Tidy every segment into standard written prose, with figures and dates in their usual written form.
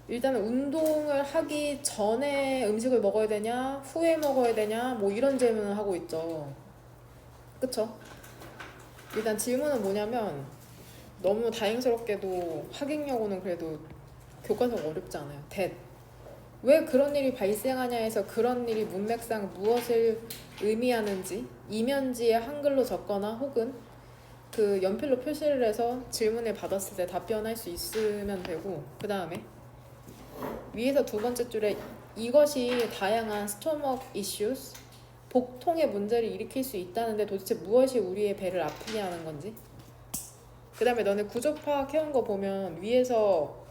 일단은 운동을 하기 전에 음식을 먹어야 되냐, 후에 먹어야 되냐, 뭐 이런 질문을 하고 있죠. 그쵸? 일단 질문은 뭐냐면 너무 다행스럽게도 하객여고는 그래도 교과서가 어렵지 않아요. 왜 그런 일이 발생하냐 해서 그런 일이 문맥상 무엇을 의미하는지 이면지에 한글로 적거나 혹은 그 연필로 표시를 해서 질문을 받았을 때 답변할 수 있으면 되고, 그 다음에 위에서 두 번째 줄에 이것이 다양한 스토머크 이슈스, 복통의 문제를 일으킬 수 있다는데 도대체 무엇이 우리의 배를 아프게 하는 건지. 그 다음에 너네 구조 파악해온 거 보면 위에서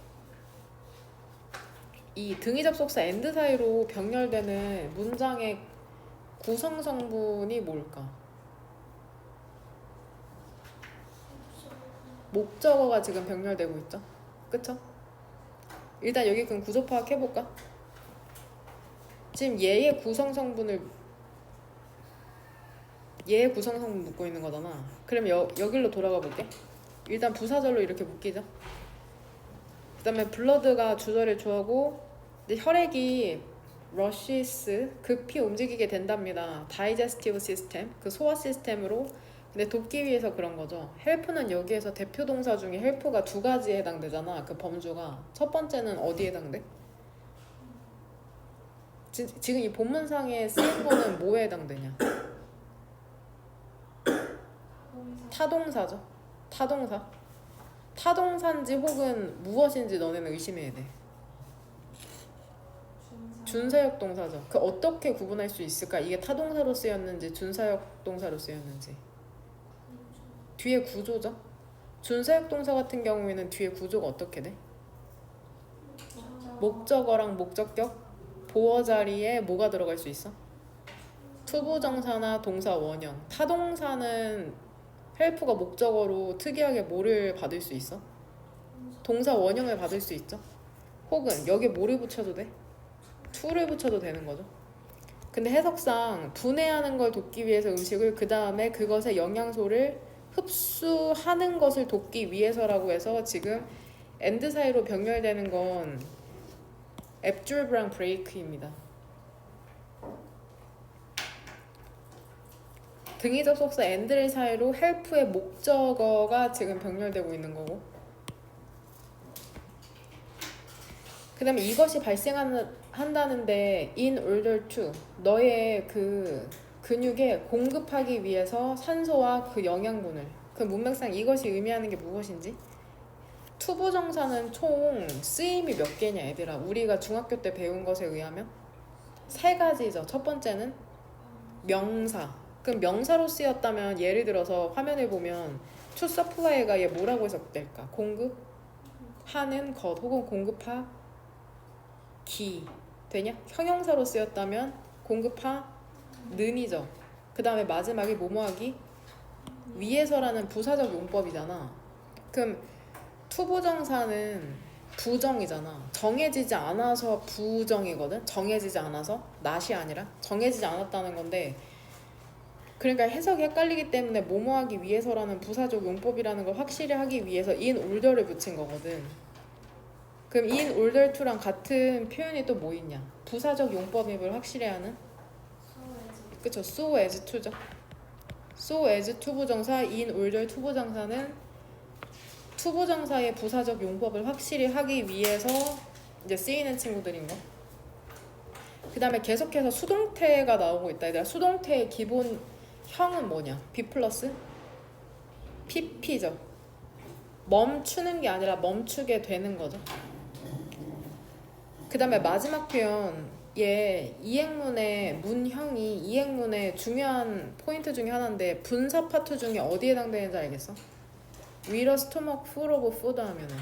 이 등위 접속사 and 사이로 병렬되는 문장의 구성 성분이 뭘까? 목적어가 지금 병렬되고 있죠. 그쵸? 일단 여기 그럼 구조 파악해볼까? 지금 얘의 구성 성분을 묻고 있는 거잖아. 그럼 여기로 돌아가 볼게. 일단 부사절로 이렇게 묶이죠. 그 다음에 블러드가 주절의 주어고, 근데 혈액이 러시스 급히 움직이게 된답니다. 다이제스티브 시스템, 그 소화 시스템으로. 근데 돕기 위해서 그런 거죠. 헬프는 여기에서 대표 동사 중에 헬프가 두 가지에 해당되잖아. 그 범주가. 첫 번째는 어디에 해당돼? 지금 이 본문상에 쓰인 거는 뭐에 해당되냐? 타동사죠. 타동사. 타동사인지 혹은 무엇인지 너네는 의심해야 돼. 준사역 동사죠. 그 어떻게 구분할 수 있을까? 이게 타동사로 쓰였는지 준사역 동사로 쓰였는지. 뒤에 구조죠. 준사역 동사 같은 경우에는 뒤에 구조가 어떻게 돼? 목적어랑 목적격, 보어 자리에 뭐가 들어갈 수 있어? 투부정사나 동사 원형. 타동사는 헬프가 목적어로 특이하게 뭐를 받을 수 있어? 동사 원형을 받을 수 있죠. 혹은 여기에 뭐를 붙여도 돼? to를 붙여도 되는 거죠. 근데 해석상 분해하는 걸 돕기 위해서 음식을, 그 다음에 그것의 영양소를 흡수하는 것을 돕기 위해서라고 해서 지금 and 사이로 병렬되는 건 absorb랑 break입니다. 등위 접속사 and를 사이로 help의 목적어가 지금 병렬되고 있는 거고, 그 다음에 이것이 발생한다는데 in order to, 너의 그 근육에 공급하기 위해서 산소와 그 영양분을, 그 문맥상 이것이 의미하는 게 무엇인지. 투부정사는 총 쓰임이 몇 개냐 얘들아. 우리가 중학교 때 배운 것에 의하면 세 가지죠. 첫 번째는 명사. 그럼 명사로 쓰였다면 예를 들어서 화면을 보면 to supply가 얘 뭐라고 해석될까? 공급하는 것 혹은 공급하기 되냐? 형용사로 쓰였다면 공급하는이죠. 그 다음에 마지막에 뭐뭐하기? 위해서라는 부사적 용법이잖아. 그럼 투부정사는 부정이잖아. 정해지지 않아서 부정이거든. 정해지지 않아서, 낫이 아니라 정해지지 않았다는 건데, 그러니까 해석이 헷갈리기 때문에 뭐뭐하기 위해서라는 부사적 용법이라는 걸 확실히 하기 위해서 in order를 붙인 거거든. 그럼 in order to랑 같은 표현이 또 뭐 있냐? 부사적 용법임을 확실히 하는? 그쵸, so as to죠. so as to 부정사, in order to 부정사는 투부정사의 부사적 용법을 확실히 하기 위해서 이제 쓰이는 친구들인 거. 그 다음에 계속해서 수동태가 나오고 있다. 얘들아, 수동태의 기본형은 뭐냐? be 플러스 pp죠. 멈추는 게 아니라 멈추게 되는 거죠. 그 다음에 마지막 표현, 얘 이행문의 문형이 이행문의 중요한 포인트 중에 하나인데 분사 파트 중에 어디에 해당되는지 알겠어? with a stomach full of food 하면은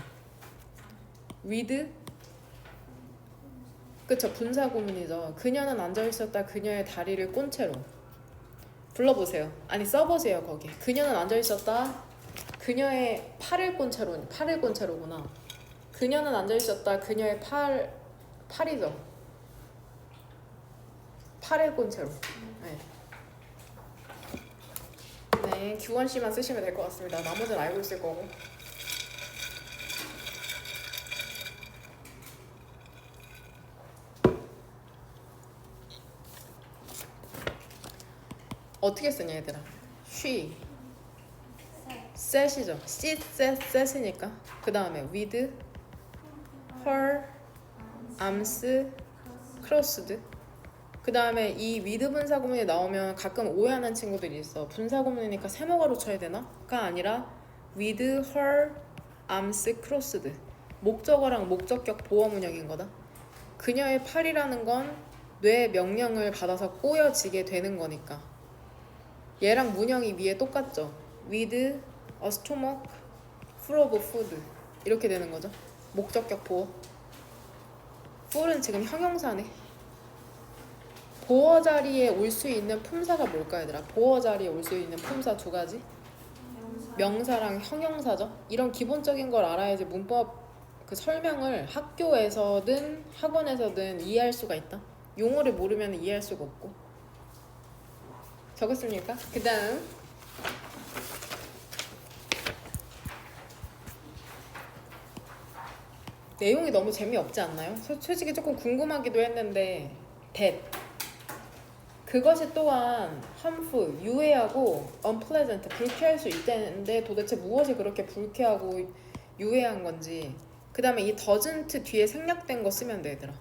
with, 그쵸, 분사 구문이죠. 그녀는 앉아있었다. 그녀의 다리를 꼰 채로. 불러보세요. 아니 써보세요. 거기 그녀는 앉아있었다. 그녀의 팔을 꼰 채로구나. 그녀는 앉아있었다. 그녀의 팔이죠. 팔을 꼰 채로. 네. 네, 규원씨만 쓰시면 될 것 같습니다. 나머지는 알고 있을 거고. 어떻게 쓰냐 얘들아? she, set이죠. she, set이니까. 그 다음에 with her arms crossed. 그 다음에 이 with 분사구문이 나오면 가끔 오해하는 친구들이 있어. 분사구문이니까 세모가로 쳐야 되나?가 아니라 with her arms crossed. 목적어랑 목적격 보어문형인 거다. 그녀의 팔이라는 건 뇌 명령을 받아서 꼬여지게 되는 거니까. 얘랑 문형이 위에 똑같죠. with a stomach full of food 이렇게 되는 거죠. 목적격 보어. full은 지금 형용사네. 보어 자리에 올 수 있는 품사가 뭘까 얘들아? 보어 자리에 올 수 있는 품사 두 가지. 명사랑 형용사죠. 이런 기본적인 걸 알아야지 문법 그 설명을 학교에서든 학원에서든 이해할 수가 있다. 용어를 모르면 이해할 수가 없고. 적었습니까? 그 다음 내용이 너무 재미없지 않나요? 솔직히 조금 궁금하기도 했는데 that 그것이 또한 harmful, 유해하고 unpleasant, 불쾌할 수 있다는데 도대체 무엇이 그렇게 불쾌하고 유해한 건지. 그 다음에 이 doesn't 뒤에 생략된 거 쓰면 돼 얘들아.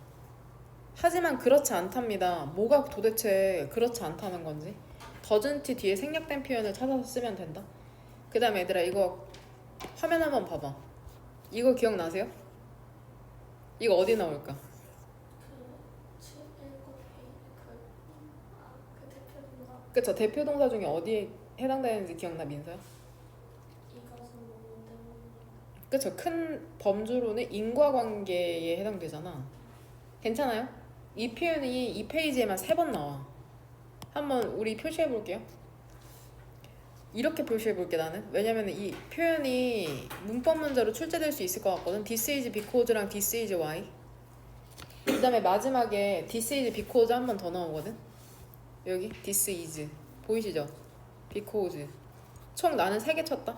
하지만 그렇지 않답니다. 뭐가 도대체 그렇지 않다는 건지. doesn't 뒤에 생략된 표현을 찾아서 쓰면 된다. 그 다음에 얘들아 이거 화면 한번 봐봐. 이거 기억나세요? 이거 어디 나올까? 그쵸. 대표 동사 중에 어디에 해당되는지 기억나 민서야? 그쵸. 큰 범주로는 인과관계에 해당되잖아. 괜찮아요? 이 표현이 이 페이지에만 3번 나와. 한번 우리 표시해 볼게요. 이렇게 표시해 볼게 나는. 왜냐면 이 표현이 문법 문제로 출제될 수 있을 것 같거든. This is because랑 this is why. 그 다음에 마지막에 this is because 한 번 더 나오거든. 여기 this is 보이시죠? because 총 나는 3개 쳤다.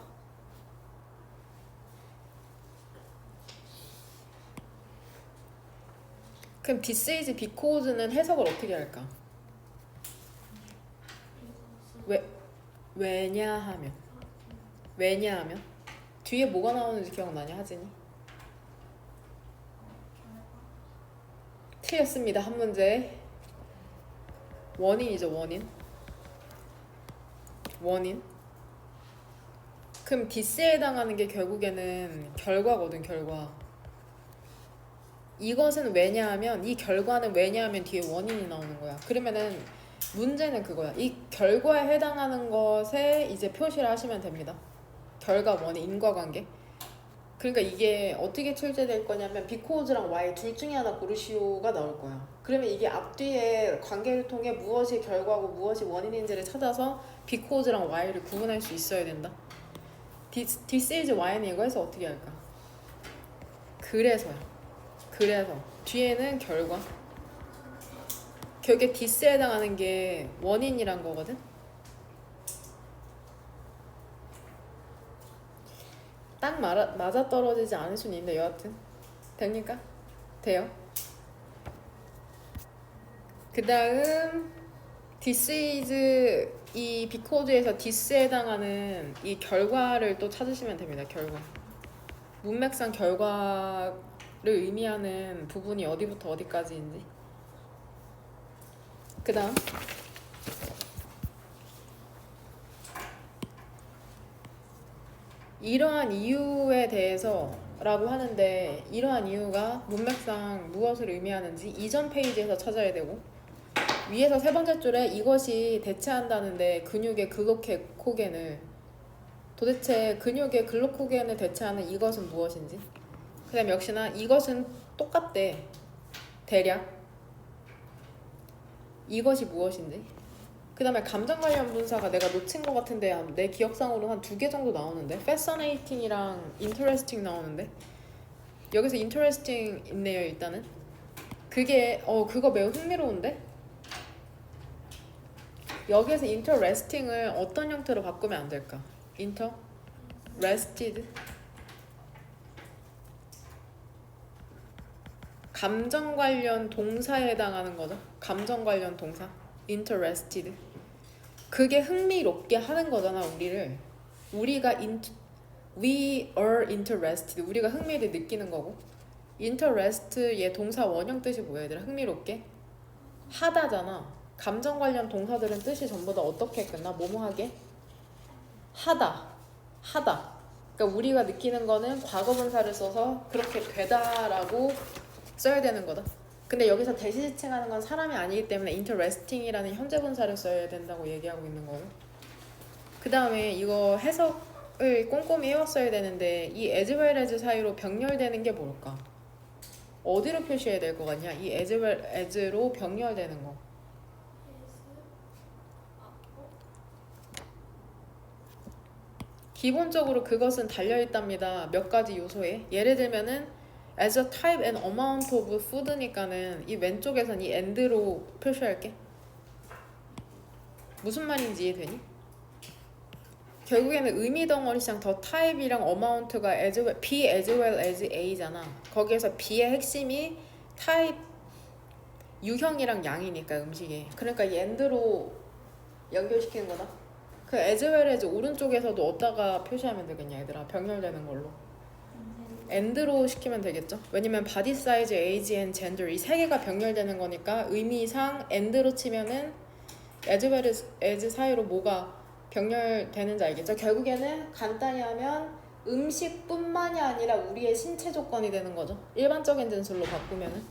그럼 this is because는 해석을 어떻게 할까? 왜냐하면 뒤에 뭐가 나오는지 기억나냐 하진이? 틀렸습니다. 한 문제. 원인이죠. 원인. 그럼 this에 해당하는 게 결국에는 결과거든. 결과. 이것은 왜냐하면 이 결과는 왜냐하면 뒤에 원인이 나오는 거야. 그러면은 문제는 그거야. 이 결과에 해당하는 것에 이제 표시를 하시면 됩니다. 결과 원인 인과관계. 그러니까 이게 어떻게 출제될 거냐면 because랑 why 둘 중에 하나 고르시오가 나올 거야. 그러면 이게 앞뒤에 관계를 통해 무엇이 결과고 무엇이 원인인지를 찾아서 because랑 why를 구분할 수 있어야 된다. this is why는 이거 해서 어떻게 할까? 그래서 뒤에는 결과. 결국에 this에 해당하는 게 원인이란 거거든. 딱 맞아떨어지지 않을 수는 있는데 여하튼 됩니까? 돼요. 그 다음 this is 이 because에서 this에 해당하는 이 결과를 또 찾으시면 됩니다. 결과. 문맥상 결과를 의미하는 부분이 어디부터 어디까지인지. 그 다음 이러한 이유에 대해서 라고 하는데 이러한 이유가 문맥상 무엇을 의미하는지 이전 페이지에서 찾아야 되고 위에서 3번째 줄에 이것이 대체한다는데 근육의 글루코겐을 도대체 근육의 글루코겐을 대체하는 이것은 무엇인지. 그 다음 역시나 이것은 똑같대. 대략 이것이 무엇인지. 그 다음에 감정 관련 분사가 내가 놓친 것 같은데 내 기억상으로 한 2개 정도 나오는데 fascinating이랑 interesting 나오는데 여기서 interesting 있네요. 일단은 그게 그거 매우 흥미로운데 여기에서 interesting을 어떤 형태로 바꾸면 안 될까? interested 감정 관련 동사에 해당하는 거죠. 감정 관련 동사 interested. 그게 흥미롭게 하는 거잖아 우리를. we are interested. 우리가 흥미를 느끼는 거고. interest의 동사 원형 뜻이 뭐야 얘들아? 흥미롭게 하다잖아. 감정 관련 동사들은 뜻이 전부 다 어떻게 끝나? 뭐뭐하게? 하다. 그러니까 우리가 느끼는 거는 과거분사를 써서 그렇게 되다라고 써야 되는 거다. 근데 여기서 대시지칭하는 건 사람이 아니기 때문에 interesting이라는 현재분사를 써야 된다고 얘기하고 있는 거고. 그 다음에 이거 해석을 꼼꼼히 해왔어야 되는데 이 as well as 사이로 병렬되는 게 뭘까? 어디로 표시해야 될 것 같냐? 이 as well as로 병렬되는 거. 기본적으로 그것은 달려있답니다. 몇 가지 요소에. 예를 들면은 as a type and amount of food니까는 이 왼쪽에선 이 and로 표시할게. 무슨 말인지 이해되니? 결국에는 의미 덩어리상 더 type이랑 amount가 B as well as A잖아. 거기에서 B의 핵심이 type 유형이랑 양이니까 음식이. 그러니까 이 and로 연결시키는 거다. 그 as well as 오른쪽에서도 어디다가 표시하면 되겠냐 얘들아? 병렬되는 걸로 and로 시키면 되겠죠. 왜냐면 body size, age and gender 이 세 개가 병렬되는 거니까 의미상 and로 치면은 as well as 사이로 뭐가 병렬되는지 알겠죠? 결국에는 간단히 하면 음식뿐만이 아니라 우리의 신체 조건이 되는 거죠. 일반적인 진술로 바꾸면은.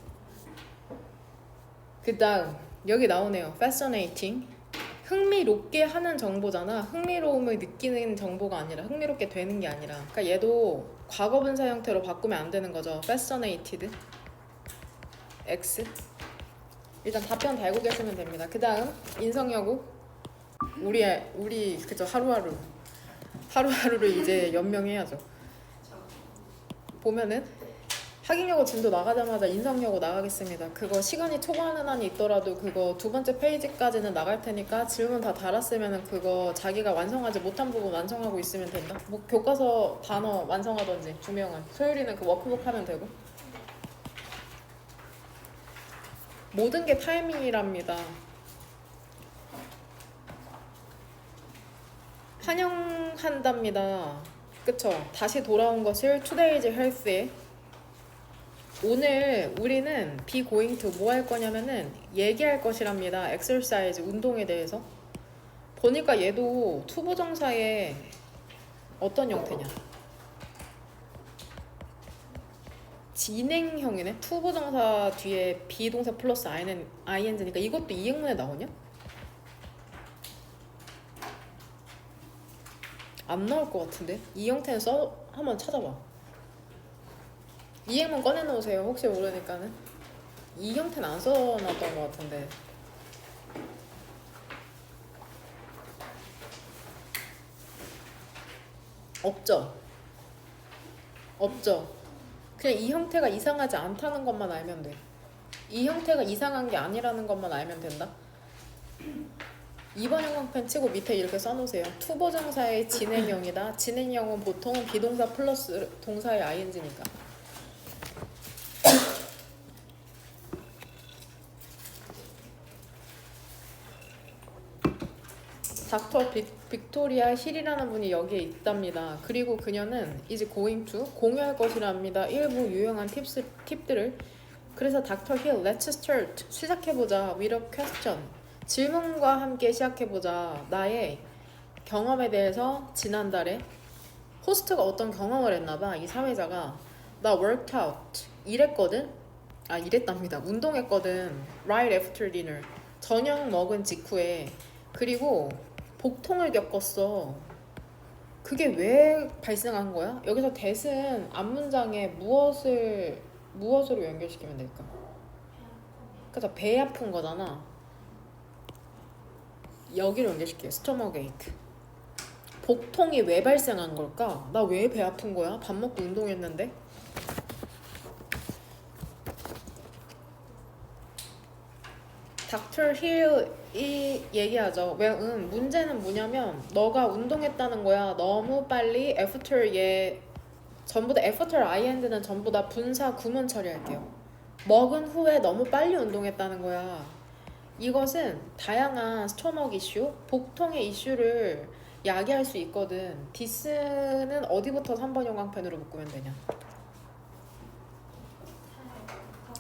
그 다음 여기 나오네요. fascinating. 흥미롭게 하는 정보잖아. 흥미로움을 느끼는 정보가 아니라 흥미롭게 되는 게 아니라. 그러니까 얘도 과거분사 형태로 바꾸면 안 되는 거죠. fascinated X. 일단 답변 달고 계시면 됩니다. 그 다음 인성여고. 우리 그죠 하루하루를 이제 연명해야죠. 보면은 학인여고 진도 나가자마자 인성여고 나가겠습니다. 그거 시간이 초과하는 한이 있더라도 그거 두 번째 페이지까지는 나갈 테니까 질문 다 달았으면은 그거 자기가 완성하지 못한 부분 완성하고 있으면 된다. 뭐 교과서 단어 완성하던지 2명은 소율이는 그 워크북 하면 되고. 모든 게 타이밍이랍니다. 환영한답니다. 그쵸? 다시 돌아온 것을 Today's Health에. 오늘 우리는 be going to 뭐 할 거냐면은 얘기할 것이랍니다. exercise 운동에 대해서. 보니까 얘도 투부정사의 어떤 형태냐? 진행형이네. 투부정사 뒤에 비동사 플러스 ing니까 이것도 이행문에 나오냐? 안 나올 것 같은데? 이 형태는 한번 찾아봐. 이행문 꺼내놓으세요. 혹시 모르니까는. 이 형태는 안 써놨던 것 같은데. 없죠? 그냥 이 형태가 이상하지 않다는 것만 알면 돼. 이 형태가 이상한 게 아니라는 것만 알면 된다. 2번 형광펜 치고 밑에 이렇게 써놓으세요. 투부정사의 진행형이다. 진행형은 보통 비동사 플러스 동사의 ing니까. 닥터 빅토리아 힐이라는 분이 여기에 있답니다. 그리고 그녀는 이제 going to 공유할 것이랍니다. 일부 유용한 팁들을. 그래서 닥터 힐, let's start 시작해보자. with a question 질문과 함께 시작해보자. 나의 경험에 대해서 지난달에 호스트가 어떤 경험을 했나봐. 이 사회자가 나 worked out 일했거든. 일했답니다. 운동했거든. right after dinner 저녁 먹은 직후에. 그리고 복통을 겪었어. 그게 왜 발생한 거야? 여기서 that은 앞문장에 무엇으로 연결시키면 될까? 그래서 배 아픈 거잖아. 여기로 연결시켜요. 스토머크 에이크. 복통이 왜 발생한 걸까? 나 왜 배 아픈 거야? 밥 먹고 운동했는데? 닥터 힐이 얘기하죠. 문제는 뭐냐면 너가 운동했다는 거야. 너무 빨리 after 전부 다 after ind는 전부 다 분사 구문 처리할게요. 먹은 후에 너무 빨리 운동했다는 거야. 이것은 다양한 스토먹 이슈, 복통의 이슈를 야기할 수 있거든. 디스는 어디부터 3번 형광펜으로 묶으면 되냐?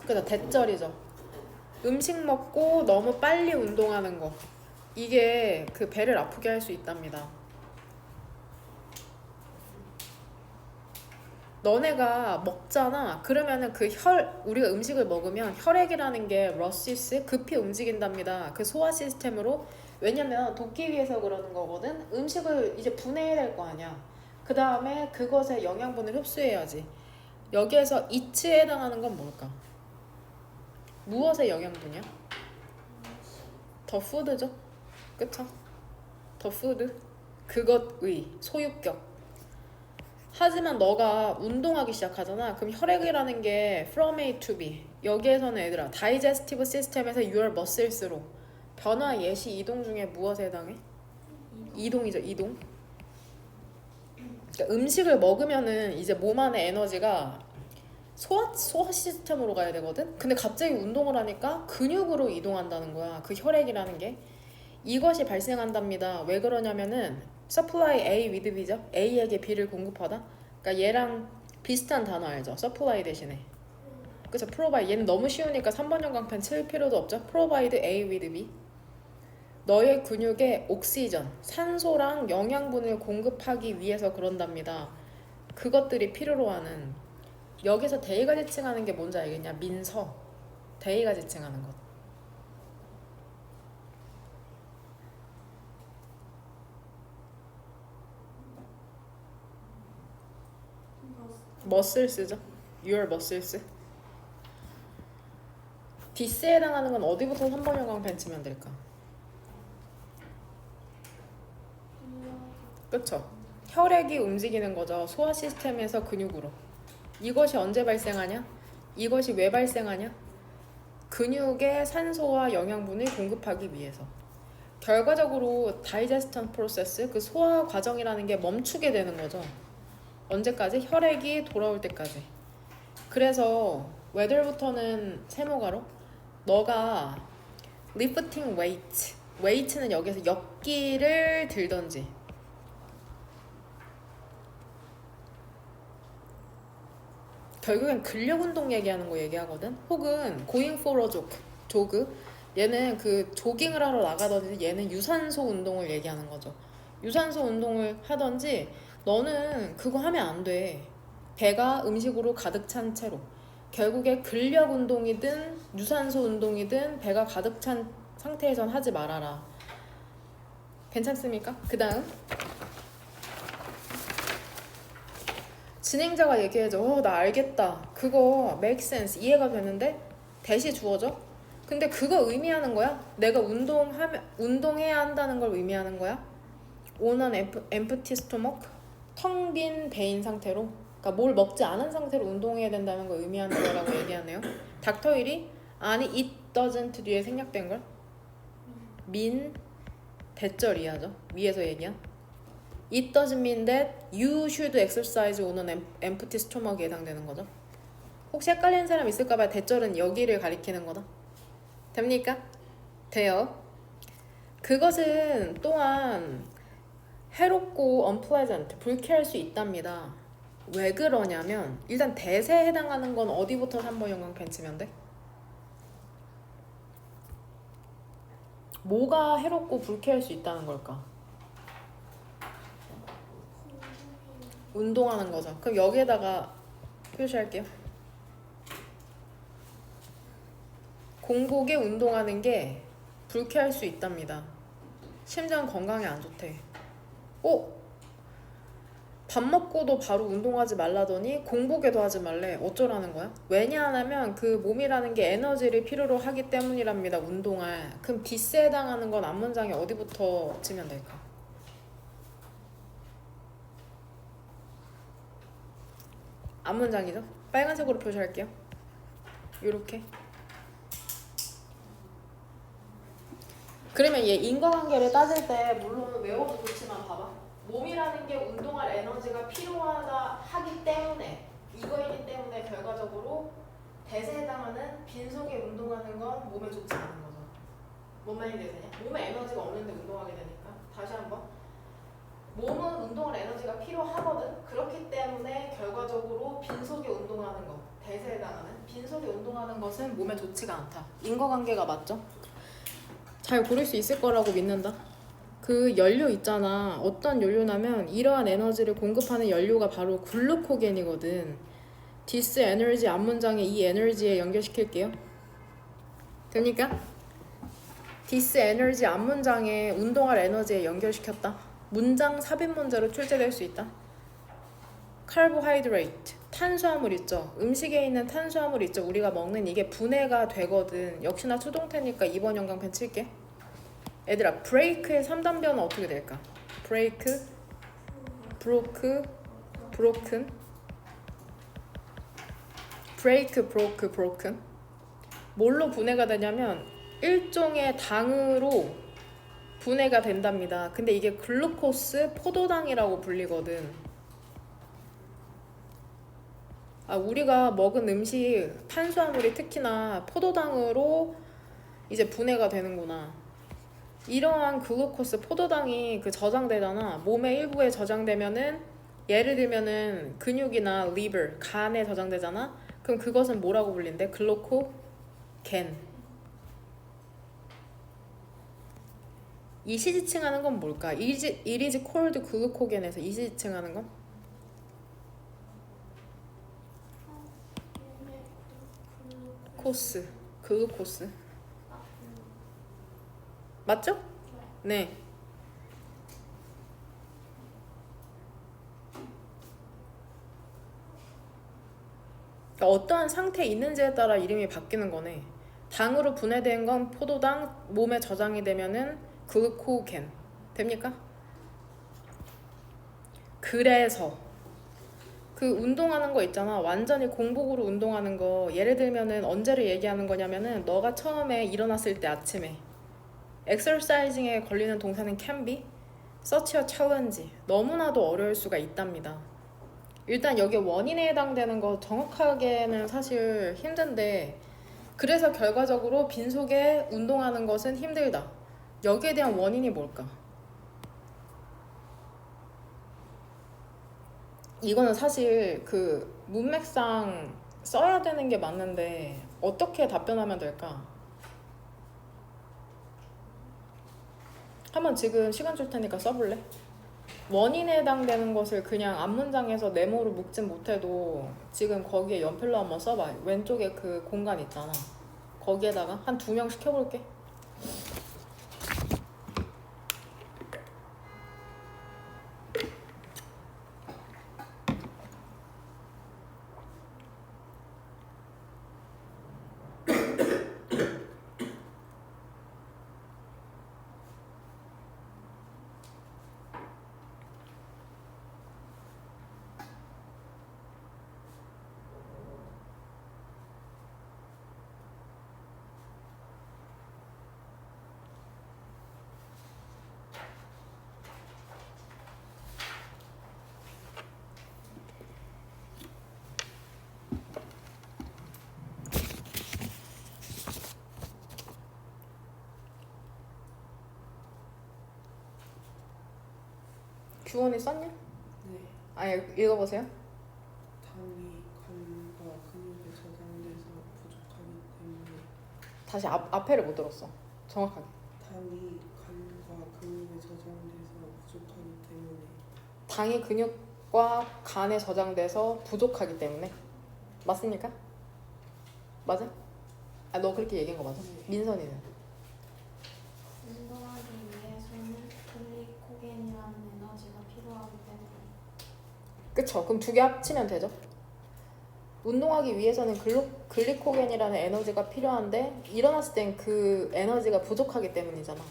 그죠, 대절이죠. 음식 먹고 너무 빨리 운동하는 거, 이게 그 배를 아프게 할 수 있답니다. 너네가 먹잖아. 그러면은 우리가 음식을 먹으면 혈액이라는 게 러시스 급히 움직인답니다. 그 소화 시스템으로. 왜냐면 돕기 위해서 그러는 거거든. 음식을 이제 분해해야 될 거 아니야. 그 다음에 그것의 영양분을 흡수해야지. 여기에서 이츠에 해당하는 건 뭘까? 무엇의 영양분이야? 더 푸드죠. 그쵸? 더 푸드. 그것의 소유격. 하지만 너가 운동하기 시작하잖아. 그럼 혈액이라는 게 from A to B. 여기에서는 얘들아 다이제스티브 시스템에서 your muscles로 변화, 예시, 이동 중에 무엇에 해당해? 이동이죠. 이동. 그러니까 음식을 먹으면은 이제 몸 안에 에너지가 소화 시스템으로 가야 되거든. 근데 갑자기 운동을 하니까 근육으로 이동한다는 거야. 그 혈액이라는 게. 이것이 발생한답니다. 왜 그러냐면은 supply A with B죠. A에게 B를 공급하다. 그러니까 얘랑 비슷한 단어 알죠? supply 대신에. 그쵸? provide. 얘는 너무 쉬우니까 3번 형광펜 칠 필요도 없죠. provide A with B. 너의 근육에 옥시전, 산소랑 영양분을 공급하기 위해서 그런답니다. 그것들이 필요로 하는. 여기서 대의가 지칭하는 게 뭔지 알겠냐? 민서. 대의가 지칭하는 것. 머슬스죠. Your muscles. 디스에 해당하는 건 어디부터 3번 형광펜 치면 될까? 그쵸? 혈액이 움직이는 거죠. 소화 시스템에서 근육으로. 이것이 언제 발생하냐? 이것이 왜 발생하냐? 근육에 산소와 영양분을 공급하기 위해서. 결과적으로 다이제스턴 프로세스, 그 소화 과정이라는 게 멈추게 되는 거죠. 언제까지? 혈액이 돌아올 때까지. 그래서 whether부터는 세모가로 너가 lifting weight, weight는 여기서 역기를 들던지, 결국엔 근력 운동 얘기하는 거 얘기하거든. 혹은 going for a 조그, 얘는 그 조깅을 하러 나가든지, 얘는 유산소 운동을 얘기하는 거죠. 유산소 운동을 하든지. 너는 그거 하면 안 돼. 배가 음식으로 가득 찬 채로. 결국에 근력 운동이든 유산소 운동이든 배가 가득 찬 상태에선 하지 말아라. 괜찮습니까? 그 다음 진행자가 얘기해줘. 나 알겠다. 그거 make sense. 이해가 되는데? 대시 주어져? 근데 그거 의미하는 거야? 내가 운동해야 한다는 걸 의미하는 거야? on an empty stomach? 텅 빈 배인 상태로? 그러니까 뭘 먹지 않은 상태로 운동해야 된다는 걸 의미하는 거라고 얘기하네요. 닥터 윌이 아니 it doesn't 뒤에 생략된 걸? mean 대절 이하죠. 위에서 얘기한 it doesn't mean that you should exercise on an empty stomach에 해당되는 거죠. 혹시 헷갈리는 사람 있을까봐 대절은 여기를 가리키는 거다. 됩니까? 돼요. 그것은 또한 해롭고 unpleasant, 불쾌할 수 있답니다. 왜 그러냐면 일단 대세에 해당하는 건 어디부터 3번 형광펜 치면 돼? 뭐가 해롭고 불쾌할 수 있다는 걸까? 운동하는 거죠. 그럼 여기에다가 표시할게요. 공복에 운동하는 게 불쾌할 수 있답니다. 심장 건강에 안 좋대. 밥 먹고도 바로 운동하지 말라더니 공복에도 하지 말래. 어쩌라는 거야? 왜냐하면 그 몸이라는 게 에너지를 필요로 하기 때문이랍니다. 운동할. 그럼 디스에 해당하는 건 앞문장에 어디부터 치면 될까? 앞문장이죠? 빨간색으로 표시할게요. 요렇게. 그러면 얘 인과관계를 따질 때 물론 외워도 좋지만 봐봐. 몸이라는 게 운동할 에너지가 필요하다 하기 때문에, 이거이기 때문에 결과적으로 대세에 해당하는 빈속에 운동하는 건 몸에 좋지 않은 거죠. 뭔 말인지 되냐? 몸에 에너지가 없는데 운동하게 되니까. 다시 한번. 몸은 운동할 에너지가 필요하거든. 그렇기 때문에 결과적으로 빈속에 운동하는 것, 대세에 해당하는 빈속에 운동하는 것은 몸에 좋지가 않다. 인과관계가 맞죠? 잘 고를 수 있을 거라고 믿는다. 그 연료 있잖아. 어떤 연료냐면 이러한 에너지를 공급하는 연료가 바로 글루코겐이거든. 디스 에너지 앞문장에 이 에너지에 연결시킬게요. 됩니까? 디스 에너지 앞문장에 운동할 에너지에 연결시켰다. 문장 삽입 문제로 출제될 수 있다. 카보하이드레이트, 탄수화물 있죠. 음식에 있는 탄수화물 있죠. 우리가 먹는 이게 분해가 되거든. 역시나 수동태니까 2번 영광펜 칠게. 얘들아, 브레이크의 3단변은 어떻게 될까? 브레이크, 브로크, 브로큰. 브레이크, 브로크, 브로큰. 뭘로 분해가 되냐면 일종의 당으로 분해가 된답니다. 근데 이게 글루코스, 포도당이라고 불리거든. 우리가 먹은 음식, 탄수화물이 특히나 포도당으로 이제 분해가 되는구나. 이러한 글루코스, 포도당이 저장되잖아. 몸의 일부에 저장되면은 예를 들면은 근육이나 리버, 간에 저장되잖아. 그럼 그것은 뭐라고 불린대? 글루코겐. 이시지층하는 건 뭘까? 이리지 콜드 글루코겐에서 이시지층하는 건? 코스, 글루코스. 맞죠? 네. 그러니까 어떠한 상태에 있는지에 따라 이름이 바뀌는 거네. 당으로 분해된 건 포도당, 몸에 저장이 되면은 글루코겐. 됩니까? 그래서 그 운동하는 거 있잖아. 완전히 공복으로 운동하는 거. 예를 들면은 언제를 얘기하는 거냐면은 너가 처음에 일어났을 때 아침에 exercising에 걸리는 동사는 can be, such a challenge. 너무나도 어려울 수가 있답니다. 일단 여기 원인에 해당되는 거 정확하게는 사실 힘든데 그래서 결과적으로 빈속에 운동하는 것은 힘들다. 여기에 대한 원인이 뭘까? 이거는 사실 문맥상 써야 되는 게 맞는데 어떻게 답변하면 될까? 한번 지금 시간 줄 테니까 써볼래? 원인에 해당되는 것을 그냥 앞문장에서 네모로 묶진 못해도 지금 거기에 연필로 한번 써봐. 왼쪽에 그 공간 있잖아. 거기에다가 한 2명 시켜볼게. 주원이 썼냐? 네. 아니 읽어보세요. 당이 간과 근육에 저장돼서 부족하기 때문에 다시 앞에를 못 들었어. 정확하게. 당이 간과 근육에 저장돼서 부족하기 때문에 당이 근육과 간에 저장돼서 부족하기 때문에. 맞습니까? 맞아? 너 그렇게 얘기한 거 맞아? 네. 민선이는? 운동하기 위해서는 글리코겐이라는 에너지가 필요하기 때문에. 그쵸. 그럼 2개 합치면 되죠. 운동하기 위해서는 글리코겐이라는 에너지가 필요한데 일어났을 땐 그 에너지가 부족하기 때문이잖아.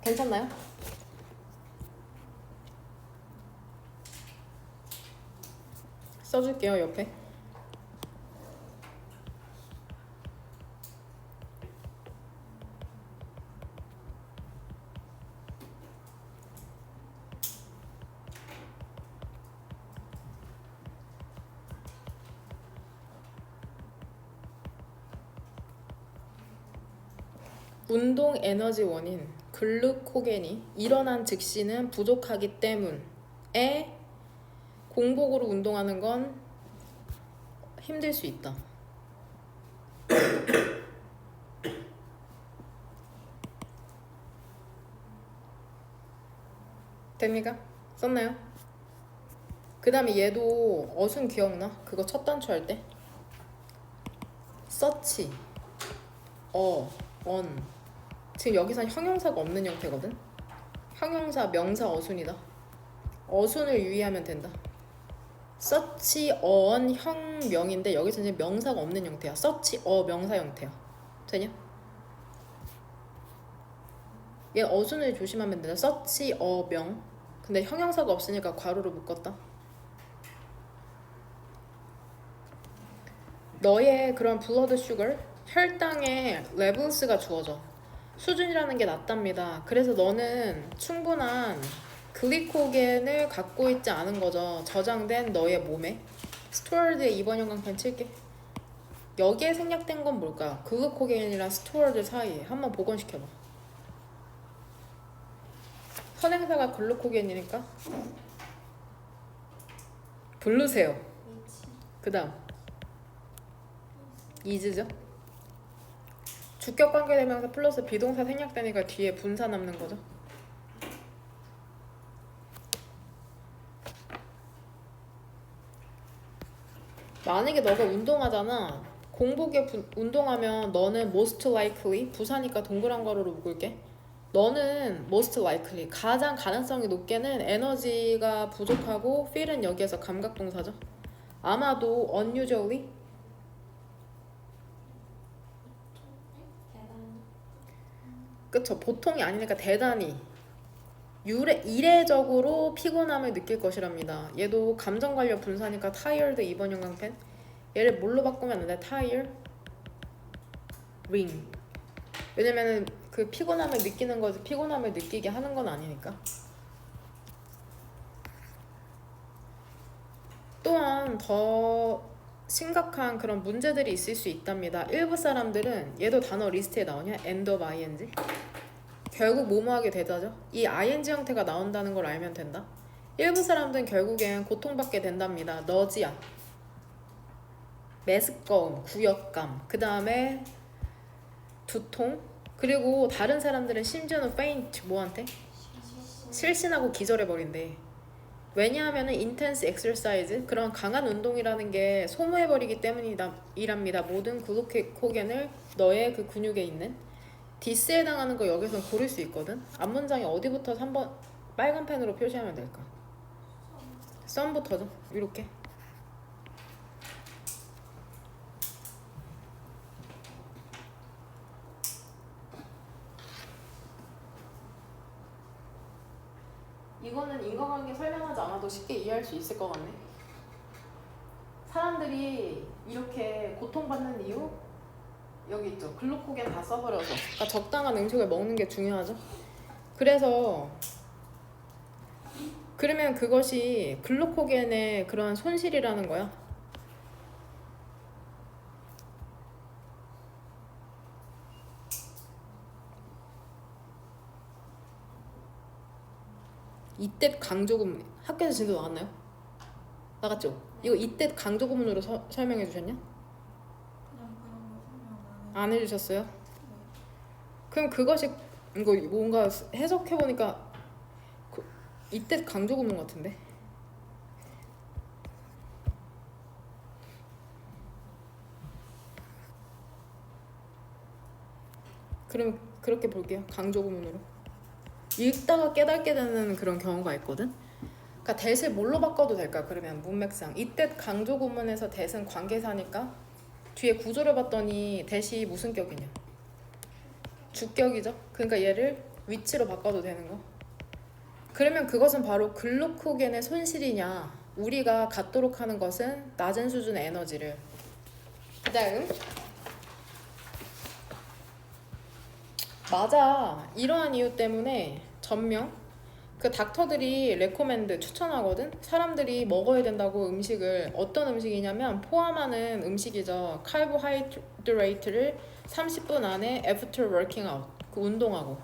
괜찮나요? 써줄게요 옆에. 운동 에너지원인 글루코겐이 일어난 즉시는 부족하기 때문에 공복으로 운동하는 건 힘들 수 있다. 됩니까? 썼나요? 그 다음에 얘도 어순 기억나? 그거 첫 단추 할 때 서치, on 지금 여기선 형용사가 없는 형태거든? 형용사, 명사, 어순이다. 어순을 유의하면 된다. 서치, on, 형, 명인데 여기서는 이제 명사가 없는 형태야. 서치, 명사 형태야. 되냐? 얘 어순을 조심하면 된다. 서치, 명. 근데 형용사가 없으니까 괄호로 묶었다. 너의 그런 블러드 슈거, 혈당의 레벨스가 주어져. 수준이라는 게 낮답니다. 그래서 너는 충분한 글리코겐을 갖고 있지 않은 거죠. 저장된 너의 몸에. 스튜어드의 2번 형광펜 칠게. 여기에 생략된 건 뭘까요? 글루코겐이랑 스튜어드 사이에 한번 복원시켜봐. 선행사가 글루코겐이니까 부르세요. 위치. 그 다음 이즈죠? 주격 관계대명사 플러스 비동사 생략되니까 뒤에 분사 남는 거죠. 만약에 너가 운동하잖아. 공복에 운동하면 너는 most likely, 부사니까 동그란 괄호로 묶을게. 너는 most likely, 가장 가능성이 높게는 에너지가 부족하고 feel은 여기에서 감각동사죠. 아마도 unusually, 대단히. 그쵸, 보통이 아니니까 대단히 이례적으로 피곤함을 느낄 것이랍니다. 얘도 감정관련 분사니까 tired 2번 형광펜. 얘를 뭘로 바꾸면 안 돼? tired ring. 왜냐면은 그 피곤함을 느끼는 거지 피곤함을 느끼게 하는 건 아니니까. 또한 더 심각한 그런 문제들이 있을 수 있답니다. 일부 사람들은 얘도 단어 리스트에 나오냐? end of ing. 결국 뭐뭐하게 되다죠. 이 ing 형태가 나온다는 걸 알면 된다. 일부 사람들은 결국엔 고통받게 된답니다. 너지야, 메스꺼움, 구역감, 그 다음에 두통, 그리고 다른 사람들은 심지어는 faint, 뭐한테? 실신하고 기절해버린대. 왜냐하면 intense exercise, 그런 강한 운동이라는 게 소모해버리기 때문이랍니다. 모든 글루코겐을 너의 그 근육에 있는. 디스에 해당하는 거 여기서 고를 수 있거든. 앞문장에 어디부터 3번 빨간 펜으로 표시하면 될까? 썸부터죠. 이렇게. 이거는 인과관계 설명하지 않아도 쉽게 이해할 수 있을 것 같네. 사람들이 이렇게 고통받는 이유? 여기 있죠. 글루코겐 다 써버려서. 그러니까 적당한 음식을 먹는 게 중요하죠. 그래서 그러면 그것이 글루코겐의 그런 손실이라는 거야. 이때 강조구문 학교에서 진도 나왔나요? 나갔죠? 이거 이때 강조구문으로 설명해 주셨냐? 그냥 그런 거 설명 안 해주셨어요? 그럼 그것이 이거 뭔가 해석해 보니까 이때 강조구문 같은데? 그럼 그렇게 볼게요. 강조구문으로. 읽다가 깨닫게 되는 그런 경우가 있거든. 그러니까 대을 뭘로 바꿔도 될까? 그러면 문맥상 이때 강조구문에서 대은 관계사니까 뒤에 구조를 봤더니 대시 무슨 격이냐? 주격이죠. 그러니까 얘를 위치로 바꿔도 되는 거. 그러면 그것은 바로 글루코겐의 손실이냐? 우리가 갖도록 하는 것은 낮은 수준의 에너지를. 그 다음 맞아. 이러한 이유 때문에 전명 그 닥터들이 레코멘드 추천하거든. 사람들이 먹어야 된다고 음식을. 어떤 음식이냐면 포함하는 음식이죠. 카보하이드레이트를 30분 안에 after working out 그 운동하고.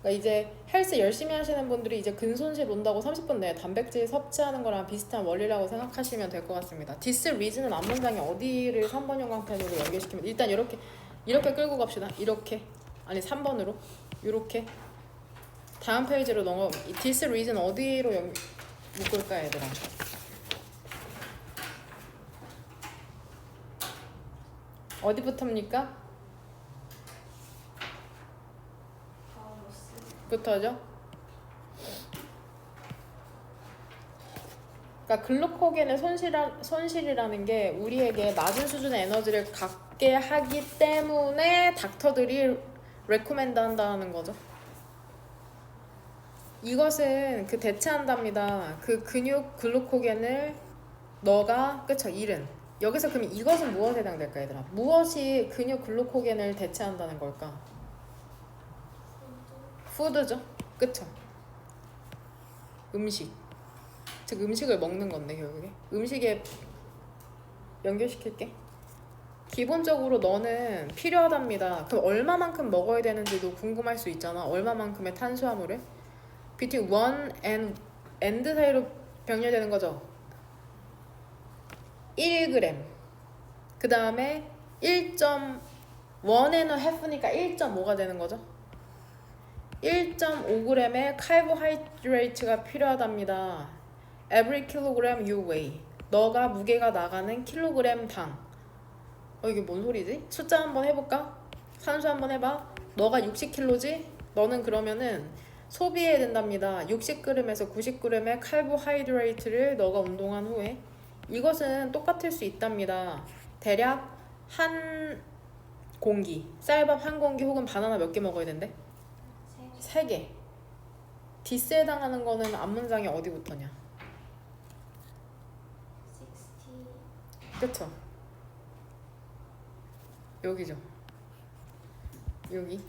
그러니까 이제 헬스 열심히 하시는 분들이 이제 근손실 온다고 30분 내에 단백질 섭취하는 거랑 비슷한 원리라고 생각하시면 될 것 같습니다. This reason은 앞문장에 어디를 3번 형광펜으로 연결시키면 일단 이렇게 끌고 갑시다. 이렇게 아니 3번으로 이렇게 다음 페이지로 넘어. This reason 어디로 묶을까 얘들아? 어디부터입니까? 바우러스. 부터죠? 그러니까 글루코겐의 손실이라는 게 우리에게 낮은 수준의 에너지를 갖게 하기 때문에 닥터들이 레코멘드 한다는 거죠. 이것은 그 대체한답니다. 그 근육 글루코겐을 너가 그쵸 잃은. 여기서 그럼 이것은 무엇에 해당될까 얘들아? 무엇이 근육 글루코겐을 대체한다는 걸까? 푸드죠. 그쵸? 음식. 즉 음식을 먹는 건데 결국에 음식에 연결시킬게. 기본적으로 너는 필요하답니다. 그럼 얼마만큼 먹어야 되는지도 궁금할 수 있잖아. 얼마만큼의 탄수화물을? between 1 and 사이로 병렬되는 거죠. 1g. 그 다음에 1.1 and a half니까 1.5가 되는 거죠. 1.5g의 카보하이드레이트가 필요하답니다. Every kilogram you weigh. 너가 무게가 나가는 킬로그램 당. 이게 뭔 소리지? 숫자 한번 해볼까? 산수 한번 해봐. 너가 60kg지? 너는 그러면은 소비해야 된답니다. 60g에서 90g의 카보하이드레이트를 너가 운동한 후에. 이것은 똑같을 수 있답니다. 대략 한 공기, 쌀밥 한 공기 혹은 바나나 몇 개 먹어야 된대? 3개. 디스에 해당하는 거는 앞문장이 어디부터냐? 60. 그쵸? 여기죠. 여기.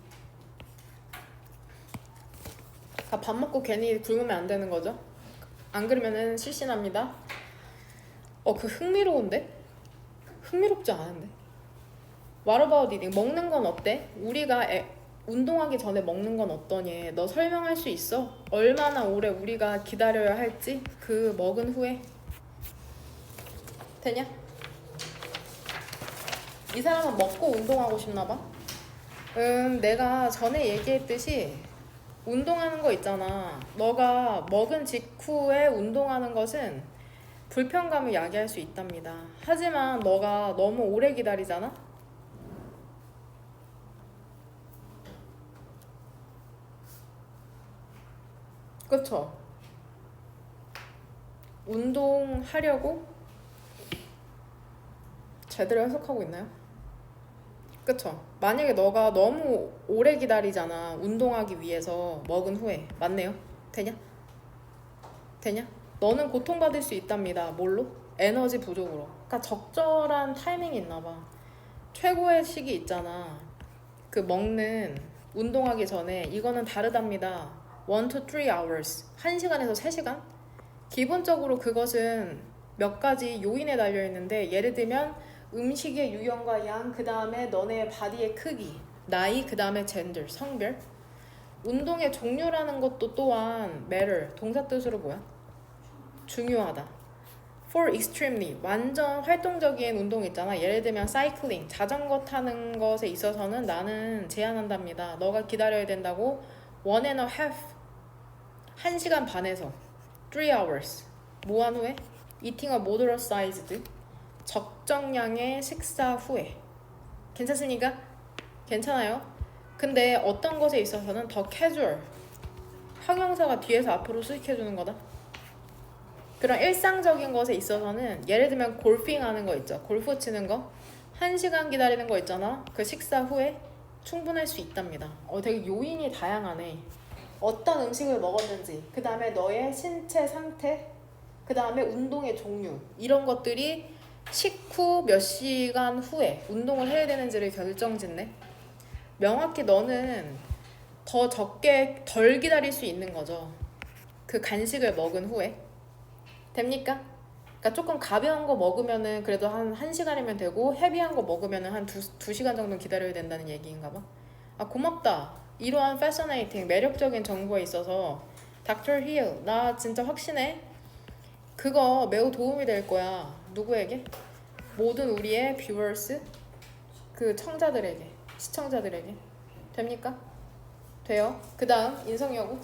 밥 먹고 괜히 굶으면 안 되는 거죠? 안 그러면은 실신합니다. 그 흥미로운데? 흥미롭지 않은데? What about eating? 먹는 건 어때? 우리가 운동하기 전에 먹는 건 어떠니? 너 설명할 수 있어? 얼마나 오래 우리가 기다려야 할지? 그 먹은 후에? 되냐? 이 사람은 먹고 운동하고 싶나 봐? 내가 전에 얘기했듯이 운동하는 거 있잖아. 너가 먹은 직후에 운동하는 것은 불편감을 야기할 수 있답니다. 하지만 너가 너무 오래 기다리잖아? 그쵸? 운동하려고 제대로 해석하고 있나요? 그쵸? 만약에 너가 너무 오래 기다리잖아. 운동하기 위해서 먹은 후에. 맞네요? 되냐? 되냐? 너는 고통받을 수 있답니다. 뭘로? 에너지 부족으로. 그러니까 적절한 타이밍이 있나봐. 최고의 시기 있잖아. 그 먹는 운동하기 전에 이거는 다르답니다. 1 to 3 hours. 1시간에서 3시간? 기본적으로 그것은 몇 가지 요인에 달려있는데 예를 들면 음식의 유형과 양, 그 다음에 너네 바디의 크기, 나이, 그 다음에 젠더, 성별. 운동의 종류라는 것도 또한 matter, 동사 뜻으로 뭐야? 중요하다. For extremely, 완전 활동적인 운동 있잖아. 예를 들면 cycling, 자전거 타는 것에 있어서는 나는 제한한답니다. 너가 기다려야 된다고 1 and a half, 1시간 반에서 3 hours. 뭐 한 후에? Eating a moderate sized, 적정량의 식사 후에. 괜찮습니까? 괜찮아요? 근데 어떤 것에 있어서는 더 캐주얼, 형용사가 뒤에서 앞으로 수식해주는 거다. 그런 일상적인 것에 있어서는 예를 들면 골핑 하는 거 있죠. 골프 치는 거 1시간 기다리는 거 있잖아. 그 식사 후에 충분할 수 있답니다. 되게 요인이 다양하네. 어떤 음식을 먹었는지, 그 다음에 너의 신체 상태, 그 다음에 운동의 종류, 이런 것들이 식후 몇 시간 후에 운동을 해야 되는지를 결정짓네. 명확히 너는 더 적게 덜 기다릴 수 있는 거죠. 그 간식을 먹은 후에. 됩니까? 그러니까 조금 가벼운 거 먹으면은 그래도 한 1시간이면 되고 헤비한 거 먹으면은 한 2시간 정도 기다려야 된다는 얘기인가 봐. 고맙다. 이러한 fascinating 매력적인 정보에 있어서 Dr. Hill 나 진짜 확신해. 그거 매우 도움이 될 거야. 누구에게? 모든 우리의 viewers 그 청자들에게 시청자들에게 됩니까? 돼요. 그 다음 인성여고